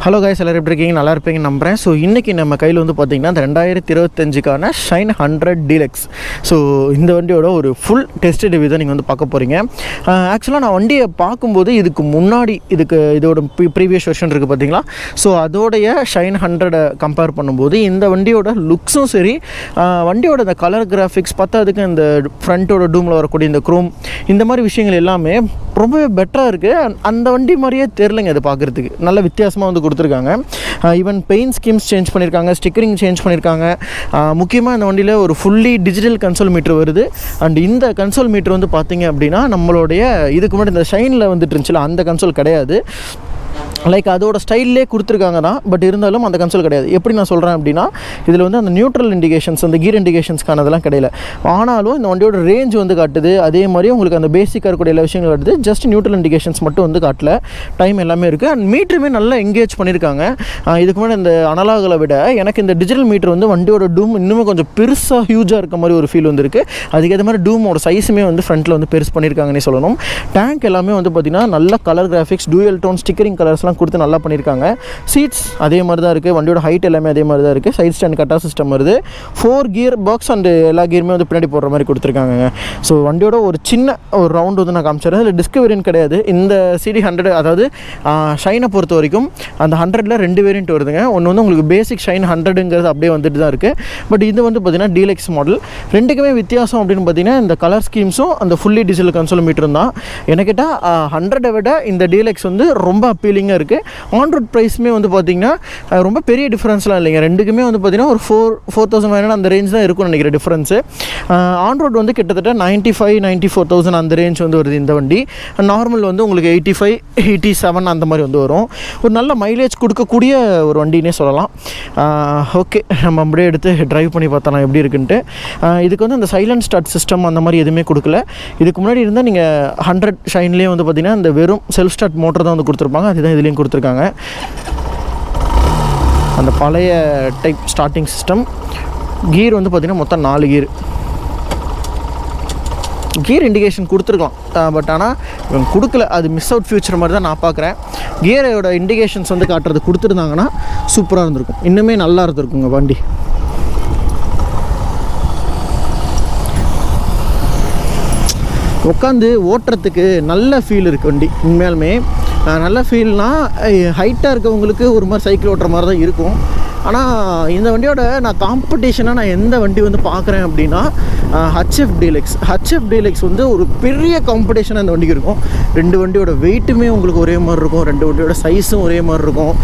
Hello guys, எல்லோரும் எப்படி இருக்கீங்க? நல்லா இருப்பீங்கன்னு நம்புகிறேன். ஸோ இன்றைக்கி நம்ம கையில் வந்து பார்த்திங்கன்னா இந்த 2025க்கான ஷைன் 100 டீலக்ஸ். ஸோ இந்த வண்டியோட ஒரு ஃபுல் டெஸ்ட் ரிவ்யூ தான் நீங்கள் வந்து பார்க்க போகிறீங்க. ஆக்சுவலாக நான் வண்டியை பார்க்கும்போது இதுக்கு முன்னாடி இதோட ப்ரீவியஸ் வெர்ஷன் இருக்குது பார்த்தீங்களா? ஸோ அதோடைய ஷைன் 100 கம்பேர் பண்ணும்போது இந்த வண்டியோட லுக்ஸும் சரி, வண்டியோட இந்த கலர் கிராஃபிக்ஸ் பார்த்ததுக்கு இந்த ஃப்ரண்ட்டோட டூமில் வரக்கூடிய இந்த க்ரோம் இந்த மாதிரி விஷயங்கள் எல்லாமே ரொம்பவே பெட்டராக இருக்குது. அந்த வண்டி மாதிரியே தெரிலங்க அது பார்க்குறதுக்கு. நல்ல வித்தியாசமாக வந்து கொடுத்துருக்காங்க. ஈவன் பெயிண்ட் ஸ்கீம்ஸ் சேஞ்ச் பண்ணியிருக்காங்க, ஸ்டிக்கரிங் சேஞ்ச் பண்ணியிருக்காங்க. முக்கியமாக இந்த வண்டியில் ஒரு ஃபுல்லி டிஜிட்டல் கன்சோல் மீட்டர் வருது. அண்ட் இந்த கன்சோல் மீட்டர் வந்து பார்த்திங்க அப்படின்னா நம்மளுடைய இதுக்கு முன்னாடி இந்த ஷைனில் வந்துட்டு இருந்துச்சுல அந்த கன்சோல் கிடையாது. லைக் அதோட ஸ்டைல்லே கொடுத்துருக்காங்க தான், பட் இருந்தாலும் அந்த கன்சோல் கிடையாது. எப்படி நான் சொல்கிறேன் அப்படின்னா, இதில் வந்து அந்த நியூட்ரல் இண்டிகேஷன்ஸ், அந்த கீர் இண்டிகேஷன்ஸ்க்கானதெல்லாம் கிடையாது. ஆனாலும் இந்த வண்டியோட ரேஞ்ச் வந்து காட்டுது. அதே மாதிரி உங்களுக்கு அந்த பேசிக்காக இருக்கக்கூடிய எல்லா விஷயங்கள் காட்டுது. ஜஸ்ட் நியூட்ரல் இண்டிகேஷன்ஸ் மட்டும் வந்து காட்டல. டைம் எல்லாமே இருக்குது. அண்ட் மீட்டருமே நல்லா எங்கேஜ் பண்ணியிருக்காங்க. இதுக்கு முன்னாடி இந்த அனலாகில் விட எனக்கு இந்த டிஜிட்டல் மீட்டர் வந்து வண்டியோட டூம் இன்னுமே கொஞ்சம் பெருசாக ஹியூஜாக இருக்க மாதிரி ஒரு ஃபீல் வந்துருக்கு. அதுக்கேற்ற மாதிரி டூமோட சைஸுமே வந்து ஃப்ரண்ட்டில் வந்து பெருசு பண்ணியிருக்காங்கன்னே சொல்லணும். டேங்க் எல்லாமே வந்து பார்த்திங்கன்னா நல்ல colour graphics, dual tone stickering கலர்ஸ்லாம் கொடுத்து நல்லா பண்ணியிருக்காங்க. சீட்ஸ் அதே மாதிரி தான் இருக்குது. வண்டியோட ஹைட் எல்லாமே அதே மாதிரி தான் இருக்குது. சைட் ஸ்டாண்ட் கட்டா சிஸ்டம் வருது. 4 கியர் பாக்ஸ் அண்ட் எல்லா கியருமே வந்து பின்னாடி போடுற மாதிரி கொடுத்துருக்காங்க. ஸோ வண்டியோட ஒரு சின்ன ஒரு ரவுண்டு வந்து நான் காமிச்சிடுறேன். அதில் டிஸ்க் வேரியன்ட் கிடையாது. இந்த CD 100 அதாவது ஷைனை பொறுத்த வரைக்கும் அந்த 100ல் 2 வேரியன்ட் வருதுங்க. ஒன்று வந்து உங்களுக்கு பேசிக் ஷைன் 100ங்கிறது அப்படியே வந்துட்டு தான் இருக்குது. பட் இது வந்து பார்த்திங்கன்னா டீலக்ஸ் மாடல். ரெண்டுக்குமே வித்தியாசம் அப்படின்னு பார்த்தீங்கன்னா இந்த கலர் ஸ்கீம்ஸும் அந்த ஃபுல்லி டிஜிட்டல் கன்சோல் மீட்டரும் தான். எனக்கு கேட்டால் 100 விட இந்த டீலக்ஸ் வந்து ரொம்ப அப்பீலிங்காக இருக்குது. ஆன்ரோட் ப்ரைஸுமே வந்து பார்த்திங்கன்னா ரொம்ப பெரிய டிஃப்ரென்ஸ்லாம் இல்லைங்க. ரெண்டுக்குமே வந்து பார்த்திங்கன்னா ஒரு 4,500 அந்த ரேஞ்ச் தான் இருக்கும்னு நினைக்கிறேன் டிஃப்ரென்ஸு. ஆன்ரோட் வந்து கிட்டத்தட்ட 95,000-94,000 அந்த ரேஞ்ச் வந்து வருது இந்த வண்டி. நார்மல் வந்து உங்களுக்கு 85-87 அந்த மாதிரி வந்து வரும். ஒரு நல்ல மைலேஜ் கொடுக்கக்கூடிய ஒரு வண்டினே சொல்லலாம். ஓகே, நம்ம அப்படியே எடுத்து ட்ரைவ் பண்ணி பார்த்தலாம் எப்படி இருக்குன்ட்டு. இதுக்கு வந்து அந்த சைலண்ட் ஸ்டார்ட் சிஸ்டம் அந்த மாதிரி எதுவுமே கொடுக்கல. இதுக்கு முன்னாடி இருந்தால் நீங்கள் 100 ஷைன்லேயே வந்து பார்த்திங்கன்னா இந்த வெறும் செல்ஃப் ஸ்டார்ட் மோட்டர் தான் வந்து கொடுத்துருப்பாங்க. அதுதான் இதுலேயும் கொடுத்துருக்காங்க. அந்த பழைய டைப் ஸ்டார்டிங் சிஸ்டம். கீர் வந்து பார்த்திங்கன்னா மொத்தம் 4 கீர். கியர் இண்டிகேஷன் கொடுத்துருக்கலாம், பட் ஆனால் இவங்க கொடுக்கல. அது மிஸ் அவுட் ஃபியூச்சர் மாதிரி தான் நான் பார்க்குறேன். கியரோட இண்டிகேஷன்ஸ் வந்து காட்டுறது கொடுத்துருந்தாங்கன்னா சூப்பராக இருந்திருக்கும். இன்னுமே நல்லா இருந்திருக்குங்க வண்டி. உட்காந்து ஓட்டுறதுக்கு நல்ல ஃபீல் இருக்குது வண்டி. உண்மையாலுமே நல்ல ஃபீல்னால் ஹைட்டாக இருக்கவங்களுக்கு ஒரு மாதிரி சைக்கிள் ஓட்டுற மாதிரி தான் இருக்கும். ஆனால் இந்த வண்டியோட நான் காம்படிஷனாக நான் எந்த வண்டி வந்து பார்க்குறேன் அப்படின்னா HF டீலக்ஸ் வந்து ஒரு பெரிய காம்படிஷனாக இந்த வண்டிக்கு இருக்கும். 2 வண்டியோட வெயிட்டுமே உங்களுக்கு ஒரே மாதிரி இருக்கும். 2 வண்டியோட சைஸும் ஒரே மாதிரி இருக்கும்.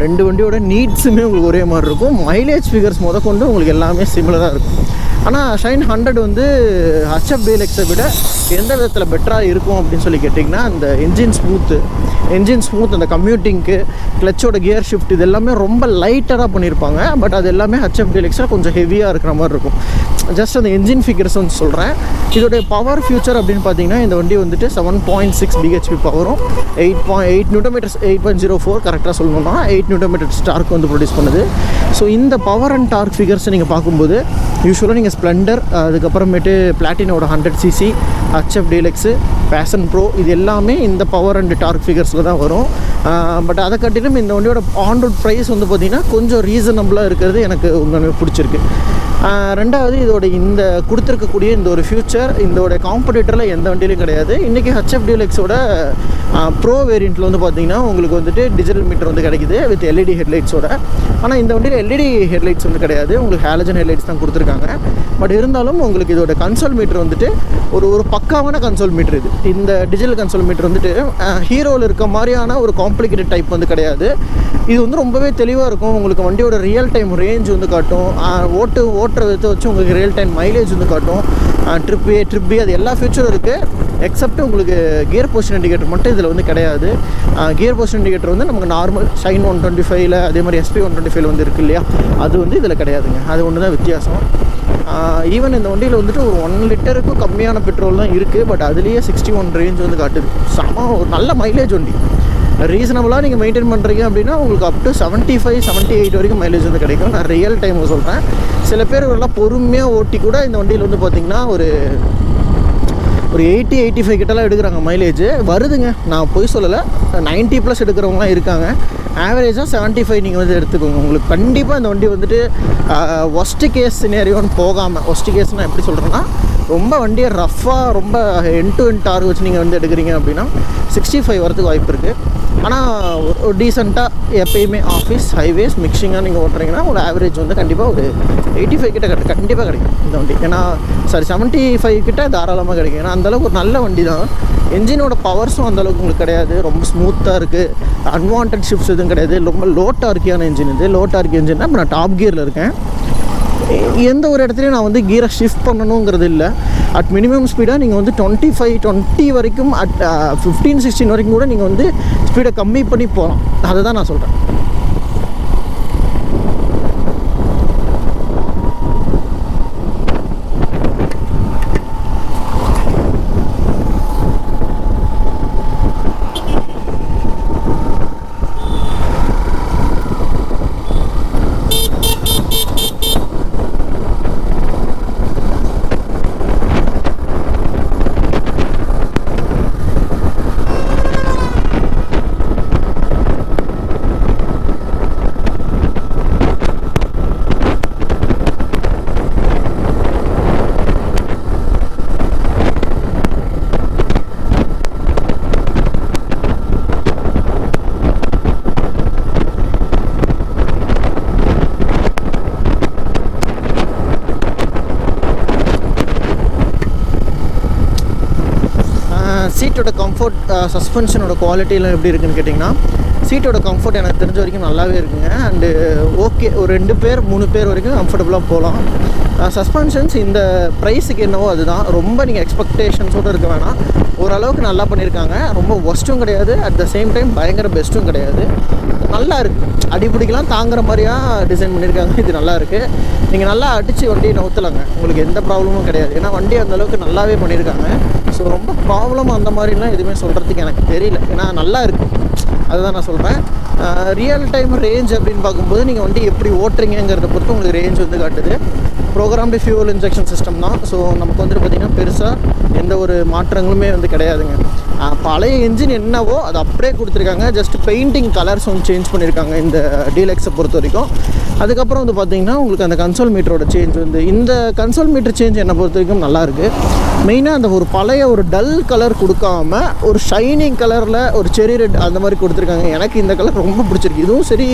2 வண்டியோட நீட்ஸுமே உங்களுக்கு ஒரே மாதிரி இருக்கும். மைலேஜ் ஃபிகர்ஸ் முதற்கொண்டு உங்களுக்கு எல்லாமே சிமிலராக இருக்கும். ஆனால் ஷைன் 100 வந்து HF டீலக்ஸை விட எந்த விதத்தில் பெட்டராக இருக்கும் அப்படின்னு சொல்லி கேட்டிங்கன்னா, அந்த என்ஜின் ஸ்மூத், அந்த கம்யூட்டிங்க்கு, கிளச்சோட கியர் ஷிஃப்ட் இது எல்லாமே ரொம்ப லைட்டராக பண்ணியிருப்பாங்க. பட் அது எல்லாமே HF டீலக்ஸில் கொஞ்சம் ஹெவியாக இருக்கிற மாதிரி இருக்கும். ஜஸ்ட் அந்த என்ஜின் ஃபிகர்ஸ் வந்து சொல்கிறேன். இதோடைய பவர் ஃபியூச்சர் அப்படின்னு பார்த்தீங்கன்னா இந்த வண்டி வந்துட்டு 7.6 BHP பவரும் 8.8 நியூட்டன்மீட்டர்ஸ் 8.04 கரெக்டாக சொல்லணும்னா 8 நியூட்டன்மீட்டர்ஸ் டார்க் வந்து ப்ரொடியூஸ் பண்ணுது. ஸோ இந்த பவர் அண்ட் டார்க் ஃபிகர்ஸை நீங்கள் பார்க்கும்போது யூஸ்வலாக நீங்கள் ஸ்ப்ளெண்டர், அதுக்கப்புறமேட்டு பிளாட்டினோட 100cc, HF deluxe, Passion Pro இது எல்லாமே இந்த பவர் அண்ட் டார்க் ஃபிகர்ஸில் தான் வரும். பட் அதை காட்டிலும் இந்த வண்டியோட ஆன்ரோட் ப்ரைஸ் வந்து பார்த்திங்கன்னா கொஞ்சம் ரீசனபிளாக இருக்கிறது எனக்கு உண்மையுமே பிடிச்சிருக்கு. ரெண்டாவது இதோட இந்த கொடுத்துருக்கக்கூடிய இந்த ஒரு ஃபியூச்சர் இதோட காம்படிட்டரில் எந்த வண்டியிலும் கிடையாது. இன்றைக்கி HF டீலக்ஸோட ப்ரோ வேரியண்ட்டில் வந்து பார்த்திங்கன்னா உங்களுக்கு வந்துட்டு டிஜிட்டல் மீட்டர் வந்து கிடைக்குது வித் LED ஹெட்லைட்ஸோட. ஆனால் இந்த வண்டியில் LED ஹெட்லைட்ஸ் வந்து கிடையாது, உங்களுக்கு ஹாலஜன் ஹெட்லைட்ஸ் தான் கொடுத்துருக்காங்க. பட் இருந்தாலும் உங்களுக்கு இதோட கன்சோல் மீட்டர் வந்துட்டு ஒரு பக்காவான கன்சோல் மீட்டர் இது. இந்த டிஜிட்டல் கன்சோல் மீட்டர் வந்துட்டு ஹீரோவில் இருக்க மாதிரியான ஒரு காம்ப்ளிகேட்டட் டைப் வந்து கிடையாது. இது வந்து ரொம்பவே தெளிவாக இருக்கும். உங்களுக்கு வண்டியோட ரியல் டைம் ரேஞ்ச் வந்து காட்டும். ஓட்டுற விதத்தை வச்சு உங்களுக்கு ரியல் டைம் மைலேஜ் வந்து காட்டும். ட்ரிப் பி அது எல்லா ஃபியூச்சரும் இருக்குது. எக்ஸப்ட் உங்களுக்கு கியர் பொசிஷன் இண்டிகேட்டர் மட்டும் இதில் வந்து கிடையாது. கியர் பொசிஷன் இண்டிகேட்டர் வந்து நமக்கு நார்மல் ஷைன் 125ல் அதே மாதிரி SP 125 வந்து இருக்குது இல்லையா, அது வந்து இதில் கிடையாதுங்க. அது ஒன்று தான் வித்தியாசம். ஈவன் இந்த வண்டியில் வந்துட்டு ஒரு 1 லிட்டருக்கும் கம்மியான பெட்ரோல் தான் இருக்குது. பட் அதுலேயே 61 ரேஞ்ச் வந்து காட்டுது. ஒரு நல்ல மைலேஜ் வண்டி. ரீசனபுளாக நீங்கள் மெயின்டைன் பண்ணுறீங்க அப்படின்னா உங்களுக்கு அப் டு 75-78 வரைக்கும் மைலேஜ் வந்து கிடைக்கும். நான் ரியல் டைம் சொல்கிறேன். சில பேர் எல்லாம் பொறுமையாக ஓட்டி கூட இந்த வண்டியில் வந்து பார்த்திங்கன்னா ஒரு 80-85 கிட்டலாம் எடுக்கிறாங்க மைலேஜ் வருதுங்க. நான் பொய் சொல்லலை, 90+ எடுக்கிறவங்களாம் இருக்காங்க. ஆவரேஜாக 75 நீங்கள் வந்து எடுத்துக்கோங்க. உங்களுக்கு கண்டிப்பாக இந்த வண்டி வந்துட்டு ஒஸ்ட்டு கேஸ் சினேரியோன்னு போகாமல், ஒஸ்ட்டு கேஸ்னால் எப்படி சொல்கிறேன்னா, ரொம்ப வண்டியை ரஃப்பாக ரொம்ப எண்ட் டு எண்ட் டார்க் வச்சு நீங்கள் வந்து எடுக்கிறீங்க அப்படின்னா 65 வரதுக்கு வாய்ப்பு இருக்குது. ஆனால் ஒரு டீசெண்டாக எப்பயுமே ஆஃபீஸ் ஹைவேஸ் மிக்சிங்காக நீங்கள் ஓட்டுறீங்கன்னா ஒரு ஆவரேஜ் வந்து கண்டிப்பாக ஒரு 85 கிட்ட கண்டிப்பாக கிடைக்கும் இந்த வண்டி. ஏன்னா 75 கிட்ட தாராளமாக கிடைக்கும். ஏன்னா அந்தளவுக்கு ஒரு நல்ல வண்டி தான். என்ஜினோட பவர்ஸும் அந்தளவுக்கு உங்களுக்கு கிடையாது, ரொம்ப ஸ்மூத்தாக இருக்குது, அன்வான்ட் ஷிஃப்ட்ஸ் எதுவும் கிடையாது. ரொம்ப லோ டார்க்கியான என்ஜின் இது. லோ டார்க் என்ஜின்னா இப்போ நான் டாப் கியரில் இருக்கேன். எந்த ஒரு இடத்துலையும் நான் வந்து கீரை ஷிஃப்ட் பண்ணணுங்கிறது இல்லை. அட் மினிமம் ஸ்பீடாக நீங்கள் வந்து 25-20 வரைக்கும், அட் 15-16 வரைக்கும் கூட நீங்கள் வந்து ஸ்பீடை கம்மி பண்ணி போகலாம். அதை தான் நான் சொல்கிறேன். சீட்டோட கம்ஃபர்ட், சஸ்பென்ஷனோட குவாலிட்டிலாம் எப்படி இருக்குதுன்னு கேட்டிங்கன்னா, சீட்டோட கம்ஃபர்ட் எனக்கு தெரிஞ்ச வரைக்கும் நல்லாவே இருக்குங்க. அண்டு ஓகே, ஒரு 2 பேர் 3 பேர் வரைக்கும் கம்ஃபர்டபுளாக போகலாம். சஸ்பென்ஷன்ஸ் இந்த ப்ரைஸுக்கு என்னவோ அதுதான். ரொம்ப நீங்கள் எக்ஸ்பெக்டேஷன்ஸோடு இருக்க வேணாம். ஓரளவுக்கு நல்லா பண்ணியிருக்காங்க. ரொம்ப ஒஸ்ட்டும் கிடையாது, அட் த சேம் டைம் பயங்கர பெஸ்ட்டும் கிடையாது. நல்லா இருக்குது. அடிப்பிடிக்கலாம் தாங்குற மாதிரியாக டிசைன் பண்ணியிருக்காங்க. இது நல்லா இருக்குது. நீங்கள் நல்லா அடித்து வண்டியை நவுத்தலாங்க, உங்களுக்கு எந்த ப்ராப்ளமும் கிடையாது. ஏன்னா வண்டி அந்தளவுக்கு நல்லாவே பண்ணியிருக்காங்க. ஸோ ரொம்ப ப்ராப்ளம் அந்த மாதிரிலாம் எதுவுமே சொல்கிறதுக்கு எனக்கு தெரியல. ஏன்னா நல்லா இருக்குது, அதுதான் நான் சொல்கிறேன். ரியல் டைம் ரேஞ்ச் அப்படின்னு பார்க்கும்போது நீங்கள் வண்டி எப்படி ஓட்டுறீங்கிறத பொறுத்து உங்களுக்கு ரேஞ்ச் வந்து காட்டுது. ப்ரோக்ராம்டு ஃபியூவல் இன்ஜெக்ஷன் சிஸ்டம் தான். ஸோ நமக்கு வந்துட்டு பார்த்திங்கன்னா பெருசாக எந்த ஒரு மாற்றங்களுமே வந்து கிடையாதுங்க. பழைய என்ஜின் என்னவோ அது அப்படியே கொடுத்துருக்காங்க. ஜஸ்ட் பெயிண்டிங் கலர்ஸ் வந்து சேஞ்ச் பண்ணியிருக்காங்க இந்த டீலக்ஸை பொறுத்த வரைக்கும். அதுக்கப்புறம் வந்து பார்த்திங்கன்னா உங்களுக்கு அந்த கன்சோல் மீட்டரோட சேஞ்ச் வந்து, இந்த கன்சோல் மீட்டர் சேஞ்ச் என்னை பொறுத்த வரைக்கும் நல்லாயிருக்கு. மெயினாக அந்த ஒரு பழைய ஒரு டல் கலர் கொடுக்காம ஒரு ஷைனிங் கலரில் ஒரு செரி ரெட் அந்த மாதிரி கொடுத்துருக்காங்க. எனக்கு இந்த கலர் ரொம்ப பிடிச்சிருக்கு. இதுவும் சரி,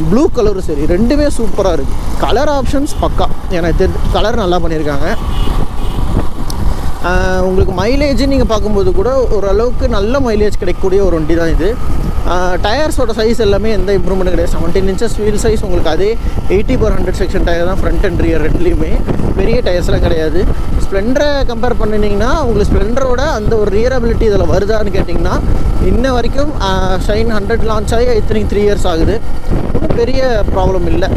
ப்ளூ கலரும் சரி, ரெண்டுமே சூப்பராக இருக்குது. கலர் ஆப்ஷன்ஸ் பக்கா, எனக்கு தெரிஞ்சு கலர் நல்லா பண்ணியிருக்காங்க. உங்களுக்கு மைலேஜ் நீங்கள் பார்க்கும்போது கூட ஓரளவுக்கு நல்ல மைலேஜ் கிடைக்கக்கூடிய ஒரு வண்டி தான் இது. டயர்ஸோட சைஸ் எல்லாமே எந்த இம்ப்ரூவ்மெண்ட் கிடையாது. 17 inches வீல் சைஸ் உங்களுக்கு அதே 80/100 செக்ஷன் டயர் தான் ஃப்ரண்ட் அண்ட் ரியர் ரெண்டுலேயுமே. பெரிய டயர்ஸ்லாம் கிடையாது. ஸ்ப்ளெண்டரை கம்பேர் பண்ணிங்கன்னா உங்களுக்கு ஸ்ப்ளெண்டரோட அந்த ஒரு ரியரபிலிட்டி இதில் வருதான்னு கேட்டிங்கன்னா இன்ன வரைக்கும் ஷைன் 100 லான்ச் ஆகி ஐ திங்க் 3 years ஆகுது. ஒன்றும் பெரிய ப்ராப்ளம் இல்லை.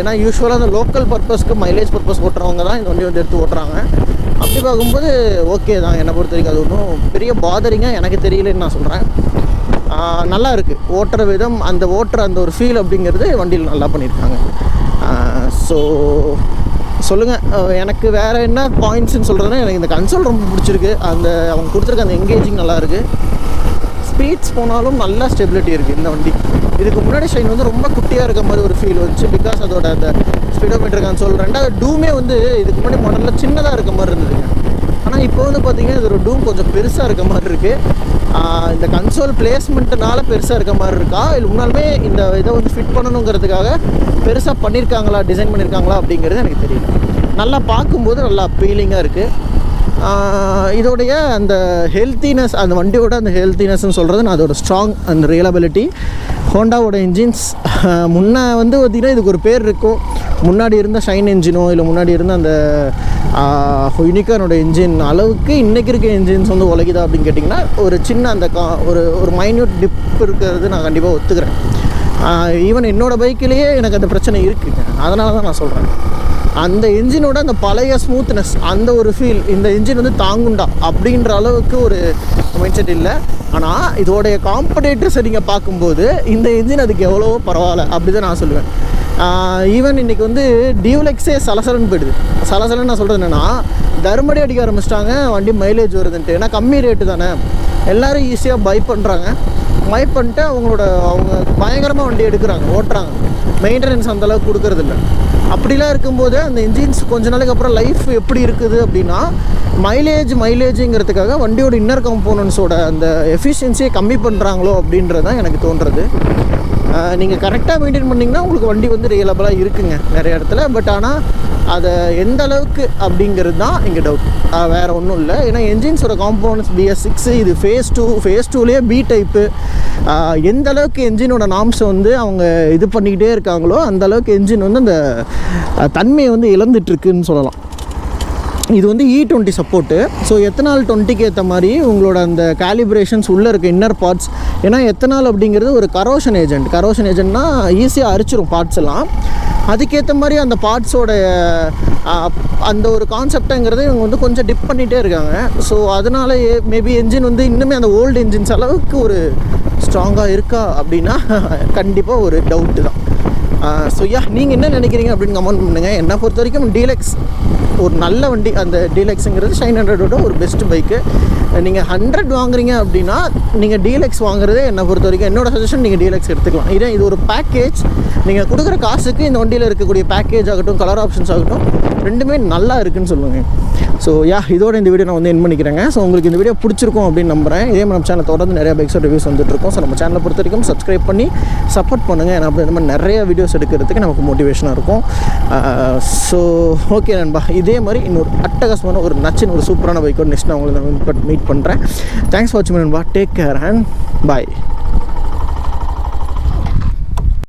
ஏன்னா யூஸ்வலாக அந்த லோக்கல் பர்பஸ்க்கு மைலேஜ் பர்பஸ் ஓட்டுறவங்க தான் இந்த வண்டி வந்து எடுத்து ஓட்டுறாங்க. அப்படி பார்க்கும்போது ஓகே தான் என்னை பொறுத்த வரைக்கும். அது ஒன்றும் பெரிய பாதரிங்காக எனக்கு தெரியலன்னு நான் சொல்கிறேன். நல்லா இருக்குது ஓட்டுற விதம், அந்த ஓட்டுற அந்த ஒரு ஃபீல் அப்படிங்கிறது வண்டியில் நல்லா பண்ணியிருக்காங்க. ஸோ சொல்லுங்கள், எனக்கு வேறு என்ன பாயிண்ட்ஸ்ன்னு சொல்கிறதுனா, எனக்கு இந்த கன்சோல் ரொம்ப பிடிச்சிருக்கு. அந்த அவங்க கொடுத்துருக்க அந்த எங்கேஜிங் நல்லாயிருக்கு. ஸ்பீட்ஸ் போனாலும் நல்லா ஸ்டெபிலிட்டி இருக்குது இந்த வண்டி. இதுக்கு முன்னாடி ஷைன் வந்து ரொம்ப குட்டியாக இருக்க மாதிரி ஒரு ஃபீல் வந்துச்சு, பிகாஸ் அதோட அந்த ஸ்பீடோமீட்டர் கன்சோல். ரெண்டாவது டூமே வந்து இதுக்கு முன்னாடி மாடலில் சின்னதாக இருக்க மாதிரி இருந்ததுங்க. ஆனால் இப்போ வந்து பார்த்திங்கன்னா இதோட டூம் கொஞ்சம் பெருசாக இருக்க மாதிரி இருக்குது. இந்த கன்சோல் பிளேஸ்மெண்ட்டுனால பெருசாக இருக்க மாதிரி இருக்கா, இல்லை முன்னாலுமே இந்த இதை வந்து ஃபிட் பண்ணணுங்கிறதுக்காக பெருசாக பண்ணியிருக்காங்களா, டிசைன் பண்ணியிருக்காங்களா அப்படிங்கிறது எனக்கு தெரியல. நல்லா பார்க்கும்போது நல்லா அப்பீலிங்காக இருக்குது. இதோடைய அந்த ஹெல்த்தினஸ், அந்த வண்டியோட அந்த ஹெல்த்தினஸ்ன்னு சொல்கிறது நான் அதோட ஸ்ட்ராங் அந்த ரியலபிலிட்டி. ஹோண்டாவோட இன்ஜின்ஸ் முன்னே வந்து பார்த்திங்கன்னா இதுக்கு ஒரு பேர் இருக்கும். முன்னாடி இருந்த ஷைன் என்ஜினோ இல்லை முன்னாடி இருந்த அந்த யூனிகார்னோட இன்ஜின் அளவுக்கு இன்றைக்கி இருக்க இன்ஜின்ஸ் வந்து உலகிதா அப்படின்னு கேட்டிங்கன்னா ஒரு சின்ன அந்த ஒரு மைன்யூட் டிப் இருக்கிறது நான் கண்டிப்பாக ஒத்துக்கிறேன். ஈவன் என்னோடய பைக்கிலேயே எனக்கு அந்த பிரச்சனை இருக்குங்க. அதனால தான் நான் சொல்கிறேன், அந்த என்ஜினோட அந்த பழைய ஸ்மூத்னஸ், அந்த ஒரு ஃபீல் இந்த என்ஜின் வந்து தாங்குண்டா அப்படின்ற அளவுக்கு ஒரு மைண்ட் செட் இல்லை. ஆனால் இதோடைய காம்படேட்டர்ஸை நீங்கள் பார்க்கும்போது இந்த என்ஜின் அதுக்கு எவ்வளவோ பரவாயில்ல அப்படி தான் நான் சொல்லுவேன். ஈவன் இன்றைக்கி வந்து டியூலெக்ஸே சலசலன்னு போயிடுது. சலசலன்னு நான் சொல்கிறது என்னென்னா, தர்மடி அடிக்க ஆரம்பிச்சிட்டாங்க வண்டி மைலேஜ் வருதுன்ட்டு. ஏன்னா கம்மி ரேட்டு தானே, எல்லோரும் ஈஸியாக பை பண்ணுறாங்க. பை பண்ணிட்டு அவங்க பயங்கரமாக வண்டி எடுக்கிறாங்க, ஓட்டுறாங்க. மெயின்டெனன்ஸ் அந்தளவுக்கு கொடுக்கறதில்ல. அப்படிலாம் இருக்கும்போது அந்த இன்ஜின்ஸ் கொஞ்ச நாளைக்கு அப்புறம் லைஃப் எப்படி இருக்குது அப்படின்னா, மைலேஜுங்கிறதுக்காக வண்டியோட இன்னர் காம்போனன்ட்ஸோட அந்த எஃபிஷியன்சியை கம்மி பண்ணுறாங்களோ அப்படின்றது தான் எனக்கு தோன்றுறது. நீங்கள் கரெக்டாக மெயின்டைன் பண்ணிங்கன்னா உங்களுக்கு வண்டி வந்து ரியலபிளாக இருக்குங்க நிறைய இடத்துல. பட் ஆனால் அதை எந்த அளவுக்கு அப்படிங்கிறது தான் இங்கே டவுட், வேறு ஒன்றும் இல்லை. ஏன்னா என்ஜின்ஸோட காம்போனன்ட்ஸ் BS6 இது ஃபேஸ் 2லேயே B டைப்பு. எந்த அளவுக்கு என்ஜினோட நாம்ஸை வந்து அவங்க இது பண்ணிக்கிட்டே இருக்காங்களோ அந்த அளவுக்கு என்ஜின் வந்து அந்த தன்மையை வந்து இழந்துட்டுருக்குன்னு சொல்லலாம். இது வந்து E20 சப்போர்ட்டு. ஸோ எத்தனால் 20க்கு ஏற்ற மாதிரி உங்களோட அந்த கேலிப்ரேஷன்ஸ் உள்ளே இருக்க இன்னர் பார்ட்ஸ். ஏன்னா எத்தனால் அப்படிங்கிறது ஒரு கரோஷன் ஏஜென்ட்னா ஈஸியாக அரிச்சிரும் பார்ட்ஸ் எல்லாம். அதுக்கேற்ற மாதிரி அந்த பார்ட்ஸோட அந்த ஒரு கான்செப்டுங்கிறத இவங்க வந்து கொஞ்சம் டிப் பண்ணிகிட்டே இருக்காங்க. ஸோ அதனால மேபி என்ஜின் வந்து இன்னுமே அந்த ஓல்டு என்ஜின்ஸ் அளவுக்கு ஒரு ஸ்ட்ராங்காக இருக்கா அப்படின்னா கண்டிப்பாக ஒரு டவுட்டு தான். ஸோ நீங்கள் என்ன நினைக்கிறீங்க அப்படின்னு கமெண்ட் பண்ணுங்கள். என்னை பொறுத்த வரைக்கும் டீலக்ஸ் ஒரு நல்ல வண்டி. அந்த டீலக்ஸுங்கிறது ஷைன் 100ஓட ஒரு பெஸ்ட் பைக்கு. நீங்கள் 100 வாங்குறீங்க அப்படின்னா நீங்கள் டீலக்ஸ் வாங்குறதே என்னை பொறுத்த வரைக்கும் என்னோடய சஜஷன், நீங்கள் டீலக்ஸ் எடுத்துக்கலாம். இதே இது ஒரு பேக்கேஜ். நீங்கள் கொடுக்குற காசுக்கு இந்த வண்டியில் இருக்கக்கூடிய பேக்கேஜ் ஆகட்டும், கலர் ஆப்ஷன்ஸ் ஆகட்டும், ரெண்டுமே நல்லா இருக்குதுன்னு சொல்லுங்கள். ஸோ இதோட இந்த வீடியோ நான் வந்து என் பண்ணிக்கிறேங்க. ஸோ உங்களுக்கு இந்த வீடியோ பிடிச்சிருக்கும் அப்படின்னு நம்புகிறேன். இதே மாதிரி நம்ம சேனல் தொடர்ந்து நிறைய பைக்ஸோட ரிவ்யூஸ் வந்துட்டுருக்கோம். ஸோ நம்ம சேனலை பொறுத்த வரைக்கும் சப்ஸ்கிரைப் பண்ணி சப்போர்ட் பண்ணுங்கள். ஏன்னா அப்படி இந்த மாதிரி நிறைய வீடியோஸ் எடுக்கிறதுக்கு நமக்கு மோட்டிவேஷனாக இருக்கும். ஸோ ஓகே நண்பா, இதே மாதிரி இன்னொரு அட்டகாசமான ஒரு நச்சின் ஒரு சூப்பரான பைக்கோட நெக்ஸ்ட் நான் உங்களை மீட் பண்ணுறேன். தேங்க்ஸ் ஃபார் வாட்சிங் நண்பா. Take care and bye.